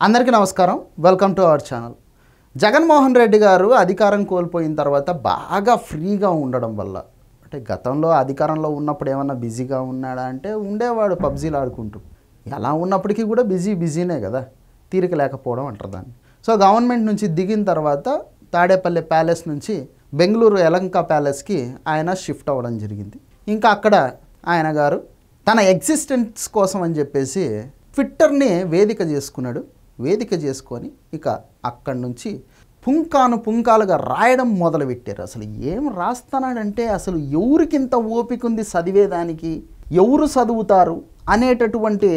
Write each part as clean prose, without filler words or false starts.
అందరికీ నమస్కారం. Welcome to our channel. Jaganmohan Reddy గారు అధికారం కోల్పోయిన తర్వాత బాగా ఫ్రీగా ఉండడం వల్ల, అంటే గతంలో అధికారంలో ఉన్నప్పుడు ఏమన్నా బిజీగా ఉన్నాడా అంటే ఉండేవాడు, పబ్జీలు ఆడుకుంటూ. ఎలా ఉన్నప్పటికీ కూడా బిజీనే కదా, తీరిక లేకపోవడం అంటారు దాన్ని. సో గవర్నమెంట్ నుంచి దిగిన తర్వాత తాడేపల్లి ప్యాలెస్ నుంచి బెంగళూరు యలంక ప్యాలెస్కి ఆయన షిఫ్ట్ అవ్వడం జరిగింది. ఇంకా అక్కడ ఆయన గారు తన ఎగ్జిస్టెన్స్ కోసం అని చెప్పేసి ట్విట్టర్ని వేదిక చేసుకున్నాడు. వేదిక చేసుకొని ఇక అక్కడి నుంచి పుంకాలుగా రాయడం మొదలుపెట్టారు. అసలు ఏం రాస్తున్నాడంటే అసలు ఎవరికింత ఓపిక ఉంది చదివేదానికి, ఎవరు చదువుతారు అనేటటువంటి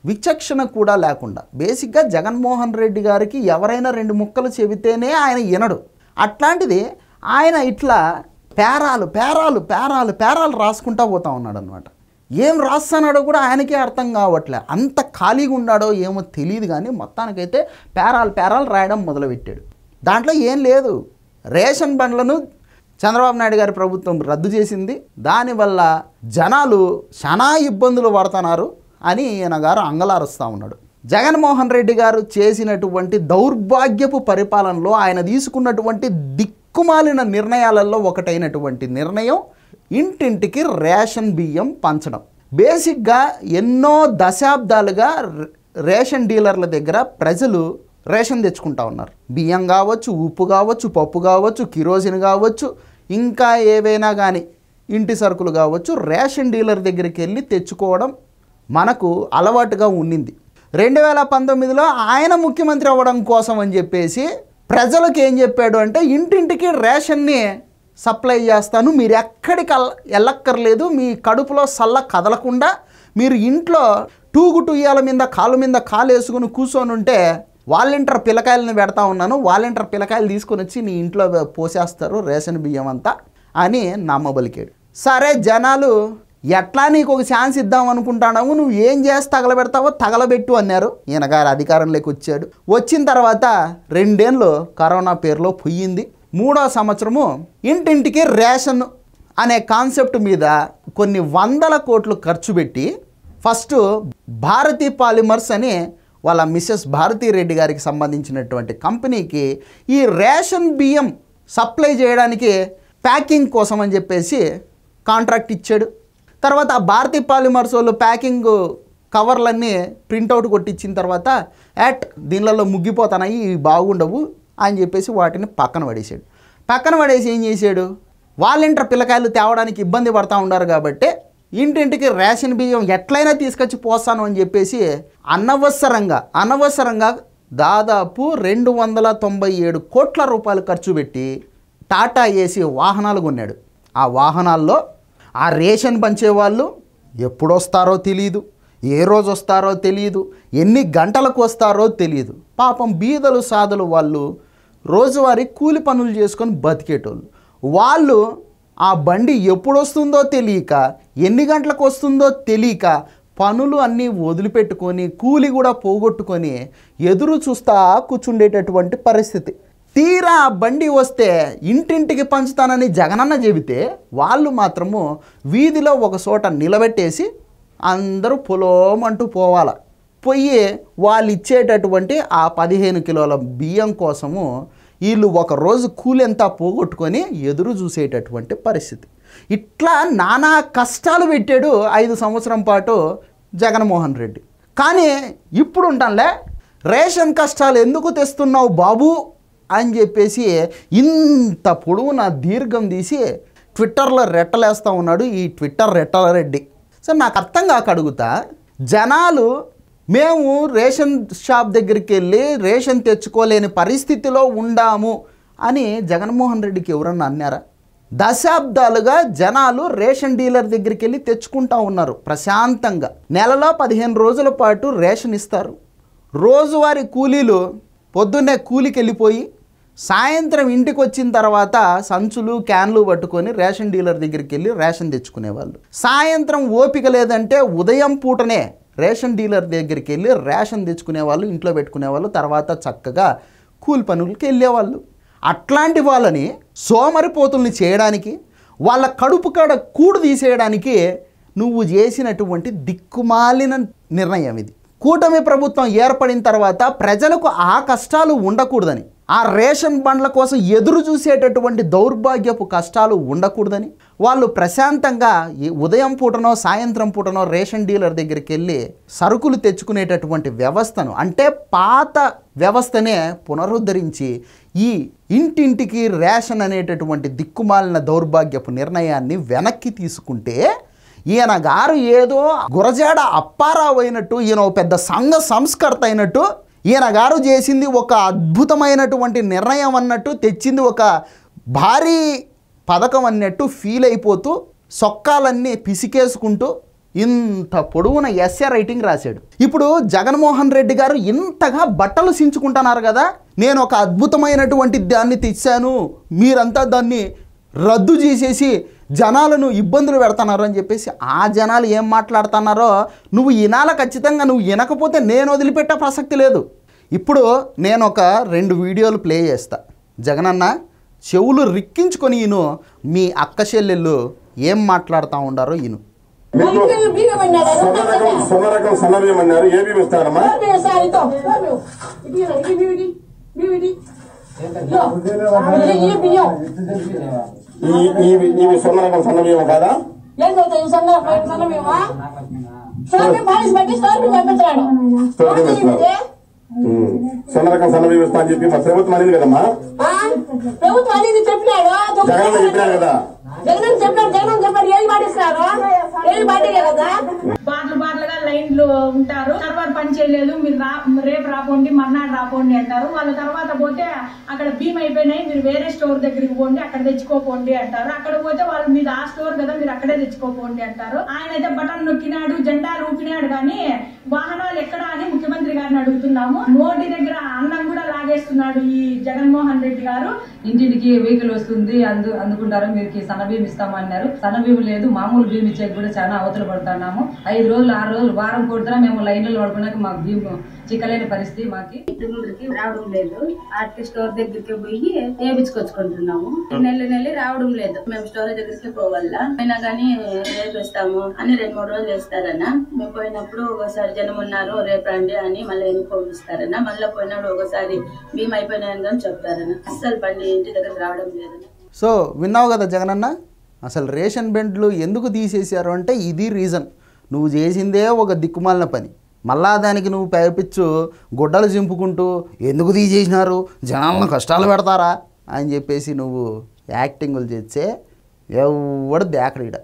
విచక్షణ కూడా లేకుండా బేసిక్గా జగన్మోహన్ రెడ్డి గారికి ఎవరైనా రెండు ముక్కలు చెబితేనే ఆయన వినడు. అట్లాంటిది ఆయన ఇట్లా పేరాలు రాసుకుంటా పోతా ఉన్నాడు అనమాట. ఏం రాస్తున్నాడో కూడా ఆయనకే అర్థం కావట్లే, అంత ఖాళీగా ఉన్నాడో ఏమో తెలియదు. కానీ మొత్తానికైతే పేరాలు రాయడం మొదలుపెట్టాడు. దాంట్లో ఏం లేదు, రేషన్ బండ్లను చంద్రబాబు నాయుడు గారి ప్రభుత్వం రద్దు చేసింది, దానివల్ల జనాలు చాలా ఇబ్బందులు పడుతున్నారు అని ఈయన గారు అంగలారుస్తూ ఉన్నాడు. జగన్మోహన్ రెడ్డి గారు చేసినటువంటి దౌర్భాగ్యపు పరిపాలనలో ఆయన తీసుకున్నటువంటి దిక్కుమాలిన నిర్ణయాలలో ఒకటైనటువంటి నిర్ణయం ఇంటింటికి రేషన్ బియ్యం పంచడం. బేసిక్గా ఎన్నో దశాబ్దాలుగా రేషన్ డీలర్ల దగ్గర ప్రజలు రేషన్ తెచ్చుకుంటా ఉన్నారు. బియ్యం కావచ్చు, ఉప్పు కావచ్చు, పప్పు కావచ్చు, కిరోసిన్ కావచ్చు, ఇంకా ఏవైనా కానీ ఇంటి సరుకులు కావచ్చు, రేషన్ డీలర్ దగ్గరికి వెళ్ళి తెచ్చుకోవడం మనకు అలవాటుగా ఉండింది. 2019లో ఆయన ముఖ్యమంత్రి అవ్వడం కోసం అని చెప్పేసి ప్రజలకు ఏం చెప్పాడు అంటే ఇంటింటికి రేషన్ని సప్లై చేస్తాను, మీరు ఎక్కడికి వెళ్ళక్కర్లేదు, మీ కడుపులో సల్ల కదలకుండా మీరు ఇంట్లో టూయాల మీద కాలు వేసుకుని కూర్చొని ఉంటే వాలంటీర్ పిల్లకాయలను పెడతా ఉన్నాను, వాలంటీర్ పిల్లకాయలు తీసుకొని వచ్చి నీ ఇంట్లో పోసేస్తారు రేషన్ బియ్యం అంతా అని నమ్మబలికాడు. సరే జనాలు ఎట్లా నీకు ఒక ఛాన్స్ ఇద్దాం అనుకుంటున్నావు, నువ్వు ఏం చేసి తగలబెడతావో తగలబెట్టు అన్నారు. ఈయన గారు అధికారంలోకి వచ్చాడు. వచ్చిన తర్వాత 2 ఏళ్ళు కరోనా పేరులో పోయింది. 3వ సంవత్సరము ఇంటింటికి రేషన్ అనే కాన్సెప్ట్ మీద కొన్ని 100 కోట్లు ఖర్చు పెట్టి ఫస్ట్ భారతీ పాలిమర్స్ అని వాళ్ళ మిస్సెస్ భారతీ రెడ్డి గారికి సంబంధించినటువంటి కంపెనీకి ఈ రేషన్ బియ్యం సప్లై చేయడానికి ప్యాకింగ్ కోసం అని చెప్పేసి కాంట్రాక్ట్ ఇచ్చాడు. తర్వాత ఆ భారతీ పాలిమర్స్ వాళ్ళు ప్యాకింగ్ కవర్లన్నీ ప్రింటౌట్ కొట్టించిన తర్వాత దీనిలలో ముగ్గిపోతున్నాయి, ఇవి బాగుండవు అని చెప్పేసి వాటిని పక్కన పడేసి ఏం చేశాడు, వాలంటీర్ పిల్లకాయలు తేవడానికి ఇబ్బంది పడతా ఉన్నారు కాబట్టి ఇంటింటికి రేషన్ బియ్యం ఎట్లయినా తీసుకొచ్చి పోస్తాను అని చెప్పేసి అనవసరంగా దాదాపు 297 కోట్ల రూపాయలు ఖర్చు పెట్టి టాటా ఏసీ వాహనాలు కొన్నాడు. ఆ వాహనాల్లో ఆ రేషన్ పంచేవాళ్ళు ఎప్పుడొస్తారో తెలియదు, ఏ రోజు వస్తారో తెలియదు, ఎన్ని గంటలకు వస్తారో తెలియదు. పాపం బీదలు సాధలు వాళ్ళు రోజువారీ కూలి పనులు చేసుకొని బతికేటోళ్ళు. వాళ్ళు ఆ బండి ఎప్పుడు వస్తుందో తెలియక, ఎన్ని గంటలకు వస్తుందో తెలియక పనులు అన్నీ వదిలిపెట్టుకొని కూలి కూడా పోగొట్టుకొని ఎదురు చూస్తా కూర్చుండేటటువంటి పరిస్థితి. తీరా ఆ బండి వస్తే ఇంటింటికి పంచుతానని జగనన్న చెబితే వాళ్ళు మాత్రము వీధిలో ఒక చోట నిలబెట్టేసి అందరూ పొలోమంటూ పోయి వాళ్ళు ఇచ్చేటటువంటి ఆ 15 కిలోల బియ్యం కోసము వీళ్ళు ఒకరోజు కూలెంతా పోగొట్టుకొని ఎదురు చూసేటటువంటి పరిస్థితి. ఇట్లా నానా కష్టాలు పెట్టాడు 5 సంవత్సరం పాటు జగన్మోహన్ రెడ్డి. కానీ ఇప్పుడు ఉంటానులే, రేషన్ కష్టాలు ఎందుకు తెస్తున్నావు బాబు అని చెప్పేసి ఇంత పొడవున దీర్ఘం తీసి ట్విట్టర్లో రెట్టలేస్తూ ఉన్నాడు ఈ ట్విట్టర్ రెట్టల రెడ్డి. సరే నాకు అర్థం కాక అడుగుతా, జనాలు మేము రేషన్ షాప్ దగ్గరికి వెళ్ళి రేషన్ తెచ్చుకోలేని పరిస్థితిలో ఉండాము అని జగన్మోహన్ రెడ్డికి ఎవరన్నా అన్నారా? దశాబ్దాలుగా జనాలు రేషన్ డీలర్ దగ్గరికి వెళ్ళి తెచ్చుకుంటా ఉన్నారు ప్రశాంతంగా. నెలలో 15 రోజుల పాటు రేషన్ ఇస్తారు. రోజువారీ కూలీలు పొద్దున్నే కూలికి వెళ్ళిపోయి సాయంత్రం ఇంటికి వచ్చిన తర్వాత సంచులు క్యాన్లు పట్టుకొని రేషన్ డీలర్ దగ్గరికి వెళ్ళి రేషన్ తెచ్చుకునేవాళ్ళు. సాయంత్రం ఓపిక లేదంటే ఉదయం పూటనే రేషన్ డీలర్ దగ్గరికి వెళ్ళి రేషన్ తెచ్చుకునేవాళ్ళు, ఇంట్లో పెట్టుకునేవాళ్ళు, తర్వాత చక్కగా కూలి పనులకి వెళ్ళేవాళ్ళు. అట్లాంటి వాళ్ళని సోమరిపోతుల్ని చేయడానికి, వాళ్ళ కడుపు కాడ కూడు తీసేయడానికి నువ్వు చేసినటువంటి దిక్కుమాలిన నిర్ణయం ఇది. కూటమి ప్రభుత్వం ఏర్పడిన తర్వాత ప్రజలకు ఆ కష్టాలు ఉండకూడదని, ఆ రేషన్ బండ్ల కోసం ఎదురు చూసేటటువంటి దౌర్భాగ్యపు కష్టాలు ఉండకూడదని వాళ్ళు ప్రశాంతంగా ఉదయం పూటనో సాయంత్రం పూటనో రేషన్ డీలర్ దగ్గరికి వెళ్ళి సరుకులు తెచ్చుకునేటటువంటి వ్యవస్థను, అంటే పాత వ్యవస్థనే పునరుద్ధరించి ఈ ఇంటింటికి రేషన్ అనేటటువంటి దిక్కుమాలిన దౌర్భాగ్యపు నిర్ణయాన్ని వెనక్కి తీసుకుంటే ఈయన గారు ఏదో గురజాడ అప్పారావు అయినట్టు, ఈయన పెద్ద సంఘ సంస్కర్త అయినట్టు, ఈయన గారు చేసింది ఒక అద్భుతమైనటువంటి నిర్ణయం అన్నట్టు, తెచ్చింది ఒక భారీ పథకం అన్నట్టు ఫీల్ అయిపోతూ సొక్కాలన్నీ పిసికేసుకుంటూ ఇంత పొడవున ఎస్ఏ రైటింగ్ రాశాడు. ఇప్పుడు జగన్మోహన్ రెడ్డి గారు ఇంతగా బట్టలు సించుకుంటున్నారు కదా, నేను ఒక అద్భుతమైనటువంటి దాన్ని తెచ్చాను, మీరంతా దాన్ని రద్దు చేసేసి జనాలను ఇబ్బందులు పెడుతున్నారు అని చెప్పేసి ఆ జనాలు ఏం మాట్లాడుతున్నారో నువ్వు వినాల. ఖచ్చితంగా నువ్వు వినకపోతే నేను వదిలిపెట్టే ప్రసక్తి లేదు. ఇప్పుడు నేను ఒక 2 వీడియోలు ప్లే చేస్తా. జగనన్న చెవులు రిక్కించుకొని ఈను మీ అక్క చెల్లెళ్ళు ఏం మాట్లాడుతూ ఉండారో ఈను. సొన్నరకం సన్నబియ్యం కాదా? సొన్నరకం సన్నబియ్యం ఇస్తా అని చెప్పి మా ప్రభుత్వం అనేది కదమ్మా. ప్రభుత్వం అనేది చెప్పినాడు, జగన్ చెప్పినాడు కదా. జగన్ చెప్పాడు ఏం పాటిస్తున్నారు, ఏం పాటిలే కదా. బార్లుగా లైన్లు ఉంటారు, సర్వర్ పని చేయలేదు, మీరు రేపు రాపోండి మర్నాడు రాపోండి అంటారు. వాళ్ళ తర్వాత పోతే అక్కడ భీమ్ అయిపోయినాయి, మీరు వేరే స్టోర్ దగ్గరికి పోండి అక్కడ తెచ్చుకోపోండి అంటారు. అక్కడ పోతే వాళ్ళు మీద ఆ స్టోర్ కదా మీరు అక్కడే తెచ్చుకోపోండి అంటారు. ఆయన అయితే బటన్ నొక్కినాడు, జెండాలు ఊపినాడు, కానీ వాహనాలు ఎక్కడా అని ముఖ్యమంత్రి గారిని అడుగుతున్నాము. మోడీ దగ్గర అన్నం కూడా లాగేస్తున్నాడు ఈ జగన్మోహన్ రెడ్డి గారు. ఇంటింటికి వెహికల్ వస్తుంది, అందుకుంటారు, మీరు సన్నబియ్యం ఇస్తామన్నారు. సన్నబియ్యం లేదు, మామూలు బియ్యం ఇచ్చేకి కూడా చాలా అవతల పడుతున్నాము. 5 రోజులు 6 రోజులు వారం కొడుతున్నా మేము లైన్లో పడుకున్నాక మాకు బియ్యం చిక్కలేని పరిస్థితి. మాకి తిరుగులకి రావడం లేదు, ఆర్టీ స్టోర్ దగ్గరికి పోయి వేయించుకొచ్చుకుంటున్నాము. నెల రావడం లేదు, మేము స్టోర్ దగ్గరికి పోవాలా. అయినా కానీ రేపు ఇస్తాము అని 2-3 రోజులు వేస్తారన్నా. మేము పోయినప్పుడు ఒకసారి జనం ఉన్నారు రేపు రండి అని మళ్ళీ ఎన్నుకోపిస్తారన్నా. మళ్ళీ పోయినాడు ఒకసారి బియ్యం అయిపోయినాయని కానీ చెప్తారన్నా. అస్సలు బండి ఇంటి దగ్గర రావడం లేదన్నా. సో విన్నావు కదా జగనన్న, అసలు రేషన్ బెండ్లు ఎందుకు తీసేశారు అంటే ఇది రీజన్. నువ్వు చేసిందే ఒక దిక్కుమాలిన పని, మళ్ళా దానికి నువ్వు పైపిచ్చు గుడ్డలు చింపుకుంటూ ఎందుకు తీసేసినారు, జనాలను కష్టాలు పెడతారా అని చెప్పేసి నువ్వు యాక్టింగులు చేస్తే ఎవడు దేకరీడ.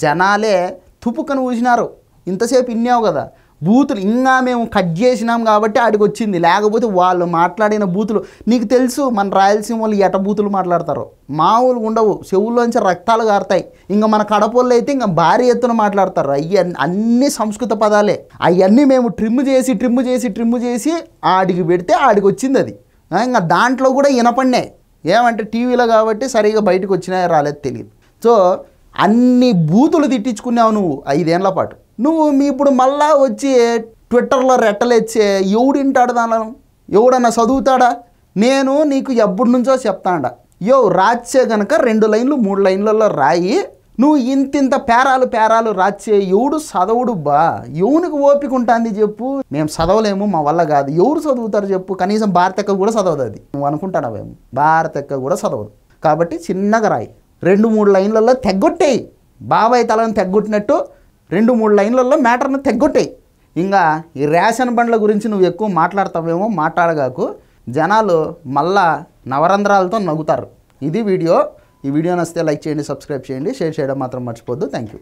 జనాలే తుపుకను ఊసినారు. ఇంతసేపు ఇన్నావు కదా బూతులు, ఇంకా మేము కట్ చేసినాం కాబట్టి ఆడికి వచ్చింది, లేకపోతే వాళ్ళు మాట్లాడిన బూతులు నీకు తెలుసు. మన రాయలసీమ వాళ్ళు ఎట బూతులు మాట్లాడతారు, మామూలు ఉండవు, చెవుల్లోంచి రక్తాలు గారుతాయి. ఇంకా మన కడపల్లో అయితే ఇంకా భారీ ఎత్తున మాట్లాడతారు. అన్ని సంస్కృత పదాలే. అవన్నీ మేము ట్రిమ్ చేసి ఆడికి పెడితే ఆడికి వచ్చింది అది. ఇంకా దాంట్లో కూడా వినపడినాయి, ఏమంటే టీవీలో కాబట్టి సరిగా బయటకు వచ్చినాయో రాలేదు తెలియదు. సో అన్ని బూతులు తిట్టించుకున్నావు నువ్వు 5 ఏళ్ల పాటు. నువ్వు ఇప్పుడు మళ్ళా వచ్చి ట్విట్టర్లో రెట్టలేచ్చే ఎవడింటాడు దానిలో, ఎవడన్నా చదువుతాడా? నేను నీకు ఎప్పటి నుంచో చెప్తాండా, రాచ్చే కనుక 2 లైన్లు 3 లైన్లలో రాయి. నువ్వు ఇంతింత పేరాలు రాచ్చే ఎవడు చదవుడు బా. ఎవనికి ఓపిక ఉంటుంది చెప్పు? మేము చదవలేము, మా వల్ల కాదు. ఎవరు చదువుతారు చెప్పు? కనీసం భారతక్క కూడా చదవదు. అది నువ్వు అనుకుంటాడావేమో, భారతక్క కూడా చదవదు. కాబట్టి చిన్నగా రాయి, 2-3 లైన్లలో తెగ్గొట్టేయి. బాబాయ్ తలను తెగ్గొట్టినట్టు 2-3 లైన్లలో మ్యాటర్ను తెగ్గొట్టేయి. ఇంకా ఈ రేషన్ బండ్ల గురించి నువ్వు ఎక్కువ మాట్లాడతావేమో, మాట్లాడగాకు. జనాలు మళ్ళా నవరంధ్రాలతో నవ్వుతారు. ఇది వీడియో. ఈ వీడియో నచ్చితే లైక్ చేయండి, సబ్స్క్రైబ్ చేయండి, షేర్ చేయడం మాత్రం మర్చిపోద్దు. Thank you.